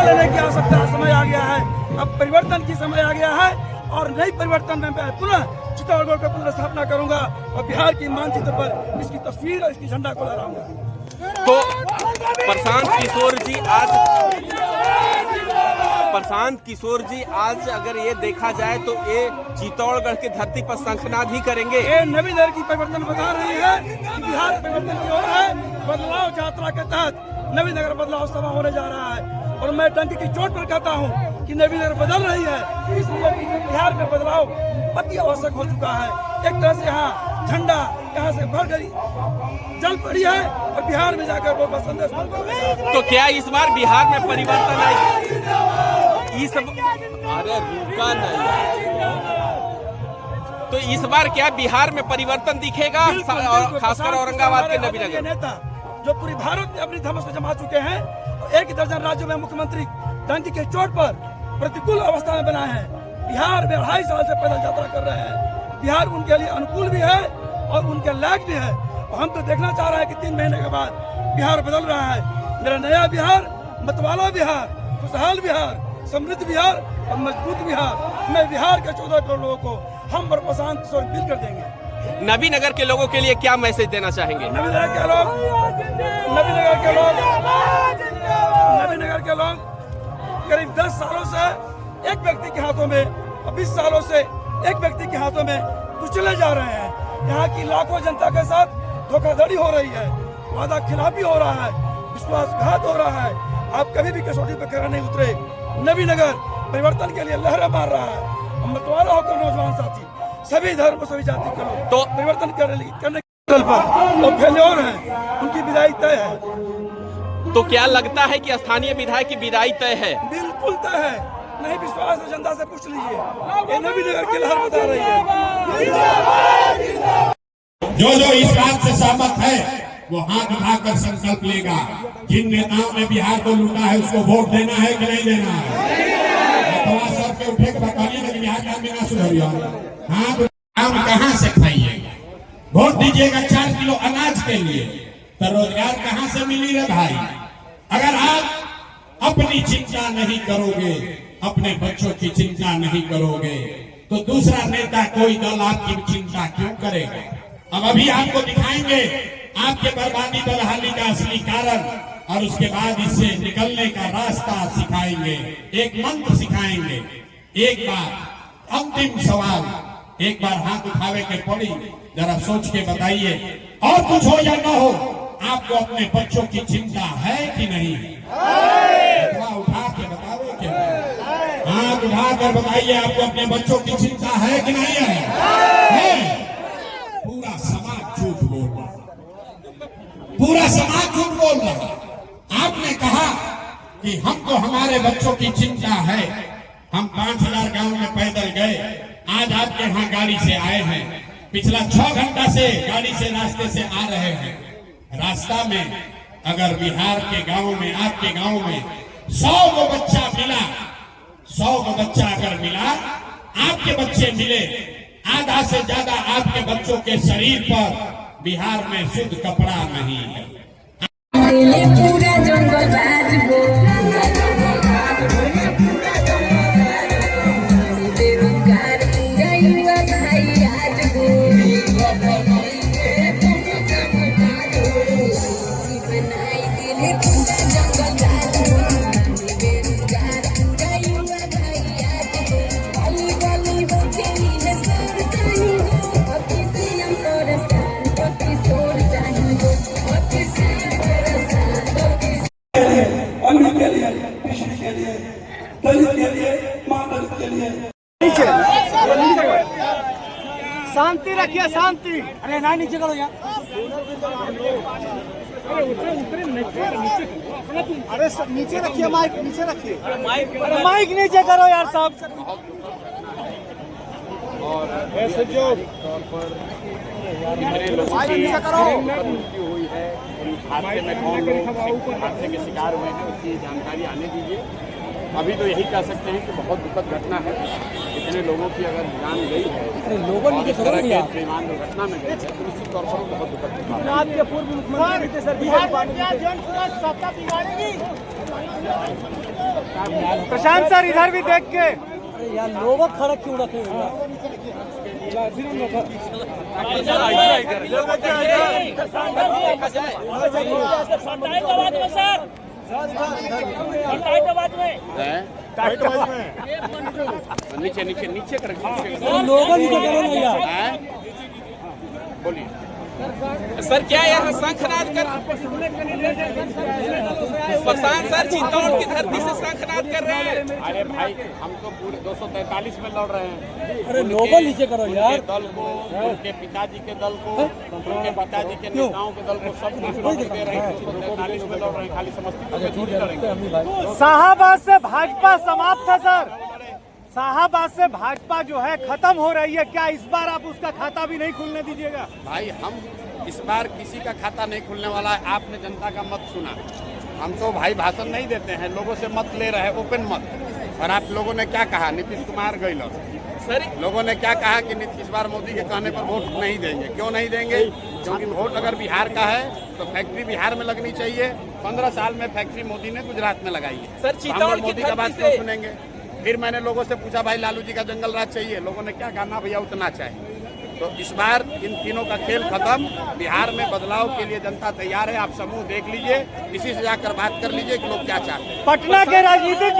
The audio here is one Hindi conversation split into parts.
बदला लेने की आवश्यकता समय आ गया है। अब परिवर्तन की समय आ गया है और नई परिवर्तन में मैं पुनः चित्तौड़गढ़ को पुनः स्थापना करूंगा और बिहार की मानचित्र पर इसकी तस्वीर और इसकी झंडा को लहराऊंगा। तो प्रशांत किशोर जी आज अगर ये देखा जाए तो ये चित्तौड़गढ़ की धरती पर शंखनाद ही करेंगे। ये नवी दर की परिवर्तन बता रही है कि बिहार परिवर्तन की ओर है। बदलाव यात्रा के तहत नवी नगर बदलाव सभा होने जा रहा है और मैं डंके की चोट पर कहता हूँ कि नवी नगर बदल रही है, इसलिए बिहार में बदलाव अति आवश्यक हो चुका है। एक तरह से यहाँ झंडा यहाँ से भर गई जल पड़ी है और बिहार में जाकर वो संदेश बन गया। तो क्या इस बार बिहार में परिवर्तन आएगा? इस अरे रुका नहीं, तो इस बार क्या बिहार में परिवर्तन दिखेगा? खासकर औरंगाबाद के नबी नगर नेता जो पूरी भारत में अपनी धमस जमा चुके हैं, एक दर्जन राज्यों में मुख्यमंत्री डंकी के चोट पर प्रतिकूल अवस्था में बनाए हैं। बिहार में 2.5 साल से पैदल यात्रा कर रहे हैं। बिहार उनके लिए अनुकूल भी है और उनके लायक भी है। और हम तो देखना चाह रहे हैं कि 3 महीने के बाद बिहार बदल रहा है। मेरा नया बिहार, मतवाला बिहार, खुशहाल बिहार, समृद्ध बिहार और मजबूत बिहार। मैं बिहार के 14 करोड़ लोगों को हम और प्रशांत किशोर मिल कर देंगे। नबी नगर के लोगों के लिए क्या मैसेज देना चाहेंगे? नबी नगर के लोग करीब 10 सालों से एक व्यक्ति के हाथों में और 20 सालों से एक व्यक्ति के हाथों में कुचले जा रहे हैं। यहाँ की लाखों जनता के साथ धोखाधड़ी हो रही है, वादा खिलाफी हो रहा है, विश्वासघात हो रहा है। आप कभी भी कसौटी पर खड़े नहीं उतरे। नबी नगर परिवर्तन के लिए लहरें मार रहा है। हम मतवाला होकर नौजवान साथी सभी धर्म सभी जाति के लोग तो परिवर्तन करने के पर और फेल्योर है, उनकी विदाई तय है। तो क्या लगता है कि स्थानीय विधायक की विदाई तय है? बिल्कुल तय है। नहीं विश्वास है जनता से पूछ लीजिए, ये नबी नगर की लहर बता रही है। जो इस बात से सहमत है वो हाथ उठाकर संकल्प लेगा। जिन नेताओं ने बिहार को लूटा है उसको वोट देना है कि नहीं देना है? थोड़ा सर पे उठे बताइए ना कि बिहार का बिना सुधरिया हाथ हम कहाँ से खाइएगा? वोट दीजिएगा 4 किलो अनाज के लिए, तो रोजगार कहाँ से मिली रे भाई? अगर आप अपनी चिंता नहीं करोगे, अपने बच्चों की चिंता नहीं करोगे, तो दूसरा नेता कोई दल आपकी चिंता क्यों करेगा? अब अभी आपको दिखाएंगे आपके बर्बादी बदहाली का असली कारण और उसके बाद इससे निकलने का रास्ता सिखाएंगे, एक मंत्र सिखाएंगे। एक बार अंतिम सवाल, एक बार हाथ उठावे के पड़ी, जरा सोच के बताइए, और कुछ हो या न हो, आपको अपने बच्चों की चिंता है कि नहीं? उठा के बताओ क्या? हाथ उठाकर बताइए, आपको अपने बच्चों की चिंता है कि नहीं है? पूरा समाज झूठ बोल रहा, पूरा समाज झूठ बोल रहा। आपने कहा कि हमको हमारे बच्चों की चिंता है। हम 5000 गांव में पैदल गए, आज आपके यहाँ गाड़ी से आए हैं। पिछला 6 घंटा से गाड़ी से रास्ते से आ रहे हैं। रास्ता में अगर बिहार के गांव में, आपके गांव में 100 को बच्चा मिला, 100 को बच्चा अगर मिला, आपके बच्चे मिले, आधा से ज्यादा आपके बच्चों के शरीर पर बिहार में शुद्ध कपड़ा नहीं है। पूरा जंगल शांति रखिए, शांति। अरे ना नीचे करो यार। अरे नीचे रखिए, माइक नीचे रखिए। अरे माइक नीचे करो यार साहब। और ऐसे जो तौर पर नीचे करो हुई है, हादसे में कौन लोग हादसे के शिकार हुए हैं उसकी जानकारी आने दीजिए। अभी तो यही कह सकते हैं कि बहुत दुखद घटना है। इतने लोगों की अगर जान गई है, और इस तरह के बेईमान दुर्घटना में गई है, तो निश्चित तौर पर बहुत दुखद घटना है। आपके पूर्व मुख्यमंत्री सर बिहार में क्या जन सुरक्षा सत्ता बिगाड़ेगी? प्रशांत सर इधर भी देख के यार लोग खड़ा क्यों रखे हुए नीचे नीचे नीचे कर लोगों को करो ना यार। बोलिए सर क्या यहाँ शंखनाद कर प्रशांत सर चित्तौड़ की धरती से शंखनाद कर रहे हैं। अरे भाई हम तो पूरे 243 में लड़ रहे हैं। अरे लोगों नीचे करो यार। दल को, उनके पिताजी के दल को, उनके पिताजी के नेताओं के दल को सब कुछ दे रहे हैं। 243 में लड़ रहे हैं, खाली समस्तीपुर में थोड़ी लड़ेंगे। शाहबाद से भाजपा समाप्त है सर। शाहबाद से भाजपा जो है खत्म हो रही है, क्या इस बार आप उसका खाता भी नहीं खुलने दीजिएगा? भाई हम इस बार किसी का खाता नहीं खुलने वाला है। आपने जनता का मत सुना। हम तो भाई भाषण नहीं देते हैं, लोगों से मत ले रहे हैं, ओपन मत। और आप लोगों ने क्या कहा, नीतीश कुमार गहलोत सर लोगों ने क्या कहा कि इस बार मोदी के कहने पर वोट नहीं देंगे। क्यों नहीं देंगे? क्योंकि वोट अगर बिहार का है तो फैक्ट्री बिहार में लगनी चाहिए। 15 साल में फैक्ट्री मोदी ने गुजरात में लगाई है। सर चित्तौड़ की मोदी का बात क्यों सुनेंगे? फिर मैंने लोगों से पूछा भाई लालू जी का जंगल राज चाहिए, लोगों ने क्या कहा, ना भैया उतना चाहिए। तो इस बार इन तीनों का खेल खत्म। बिहार में बदलाव के लिए जनता तैयार है। आप समूह देख लीजिए, इसी से जाकर बात कर लीजिए कि लोग क्या चाहते हैं। पटना के राजनीतिक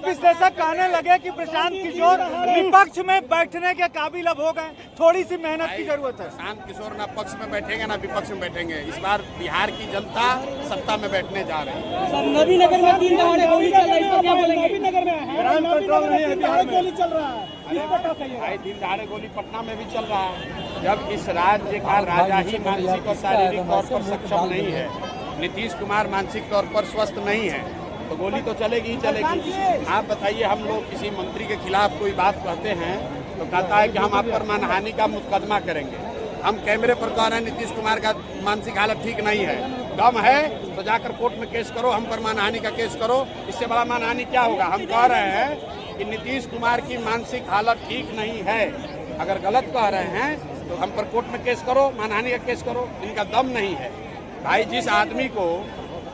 विश्लेषक कहने लगे कि प्रशांत किशोर विपक्ष में बैठने के काबिल अब हो गए, थोड़ी सी मेहनत की जरूरत है। प्रशांत किशोर ना पक्ष में बैठेंगे ना विपक्ष में बैठेंगे। इस बार बिहार की जनता सत्ता में बैठने जा रही है। नबीनगर में 3 दहाड़े गोली चल रही है, इसको क्या बोलेंगे? नबीनगर में गोली चल रहा है। भाई दिन दहाड़े गोली पटना में भी चल रहा है। जब इस राज्य का राजा ही मानसिक और शारीरिक तौर पर सक्षम नहीं है, नीतीश कुमार मानसिक तौर पर स्वस्थ नहीं है, तो गोली तो चलेगी ही चलेगी। आप बताइए, हम लोग किसी मंत्री के खिलाफ कोई बात कहते हैं तो कहता है कि हम आप पर मानहानि का मुकदमा करेंगे। हम कैमरे पर कह रहे हैं नीतीश कुमार का मानसिक हालत ठीक नहीं है, दम है तो जाकर कोर्ट में केस करो, हम पर मानहानि का केस करो। इससे बड़ा मानहानि क्या होगा? हम कह रहे हैं कि नीतीश कुमार की मानसिक हालत ठीक नहीं है। अगर गलत कह रहे हैं तो हम पर कोर्ट में केस करो, मानहानि का केस करो। इनका दम नहीं है। भाई जिस आदमी को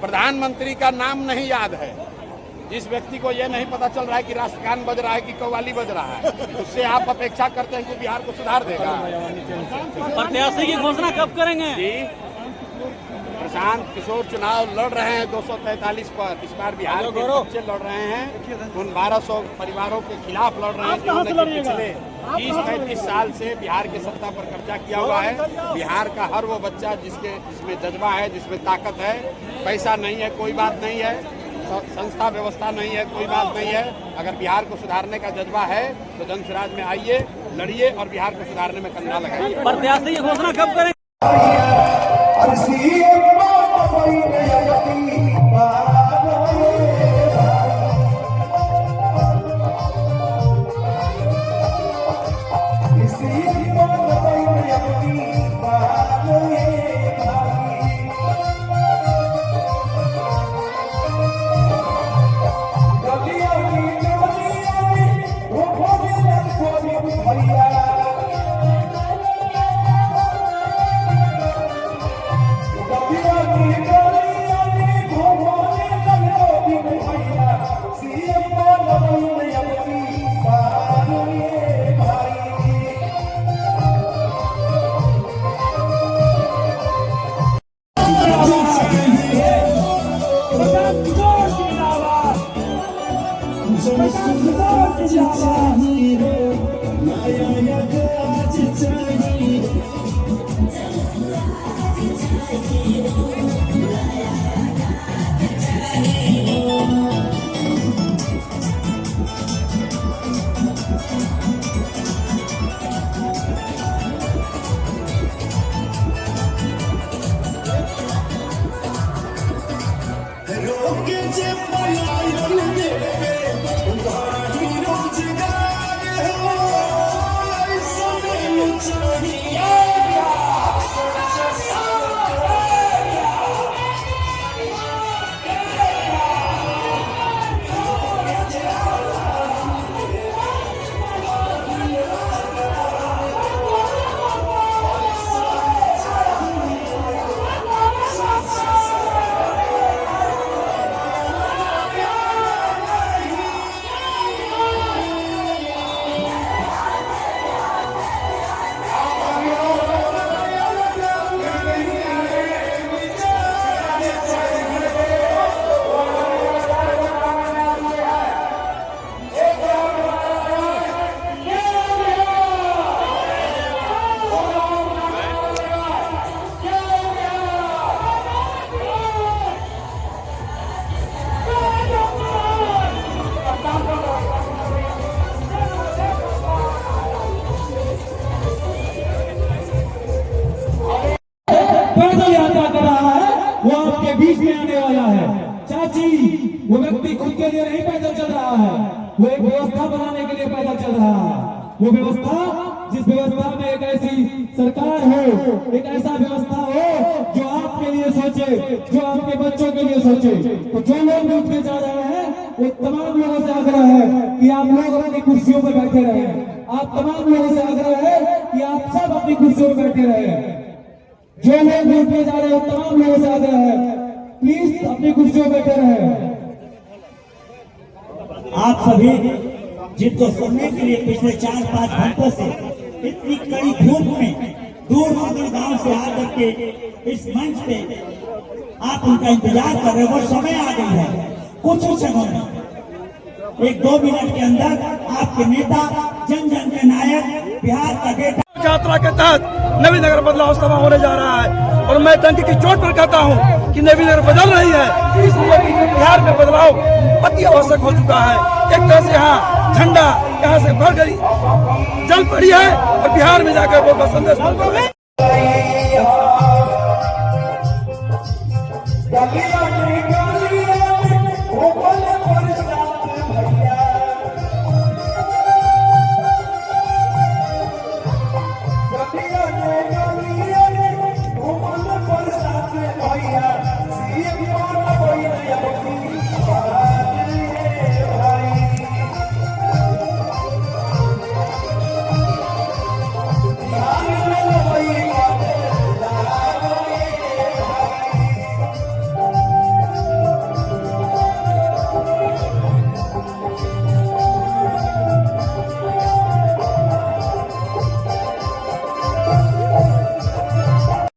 प्रधानमंत्री का नाम नहीं याद है, जिस व्यक्ति को यह नहीं पता चल रहा है कि राष्ट्रगान बज रहा है कि कव्वाली बज रहा है, उससे आप अपेक्षा करते हैं कि बिहार को सुधार देगा? प्रत्याशी की घोषणा कब करेंगे? जी प्रशांत किशोर चुनाव लड़ रहे हैं 243 पर। इस बार बिहार के बच्चे लड़ रहे हैं, उन 1200 परिवारों के खिलाफ लड़ रहे हैं जिन्होंने पिछले 30-35 साल से बिहार के सत्ता पर कब्जा किया हुआ है। बिहार का हर वो बच्चा जिसमें जज्बा है, जिसमें ताकत है। पैसा नहीं है कोई बात नहीं है, संस्था व्यवस्था नहीं है कोई बात नहीं है। अगर बिहार को सुधारने का जज्बा है तो जनसुराज में आइए, लड़िए और बिहार को सुधारने में कंधा लगाइए। प्रत्याशी की घोषणा कब करेंगे? वो व्यक्ति खुद के लिए नहीं पैदल चल रहा है, वो एक व्यवस्था बनाने के लिए पैदल चल रहा है। वो व्यवस्था, जिस व्यवस्था में एक ऐसी सरकार हो, एक ऐसा व्यवस्था हो जो आपके लिए सोचे, जो आपके बच्चों के लिए सोचे। तो जो लोग उठ के जा रहे हैं, वो तमाम लोगों से आग्रह है कि आप लोग अपनी कुर्सियों पर बैठे रहे। आप तमाम लोगों से आग्रह है कि आप सब अपनी कुर्सियों पर बैठे रहे। जो लोग उठ के जा रहे हैं, तमाम लोगों से आग्रह है, प्लीज अपनी कुर्सियों पर बैठे रहे। आप सभी जिनको सुनने के लिए पिछले 4-5 घंटों से इतनी कड़ी धूप में दूर दूर गांव से आकर के इस मंच पे आप उनका इंतजार कर रहे हो, वो समय आ गई है। कुछ ही क्षणों में, 1-2 मिनट के अंदर आपके नेता, जन जन के नायक, बिहार का बेटा यात्रा के तहत नवीनगर बदलाव सभा होने जा रहा है और मैं डंकी की चोट पर कहता हूं कि नवीनगर बदल रही है, इसलिए बिहार में बदलाव अति आवश्यक हो चुका है। एक तरह से यहाँ झंडा यहाँ से भर गई जल पड़ी है और बिहार में जाकर वो संदेश मिल रहा है।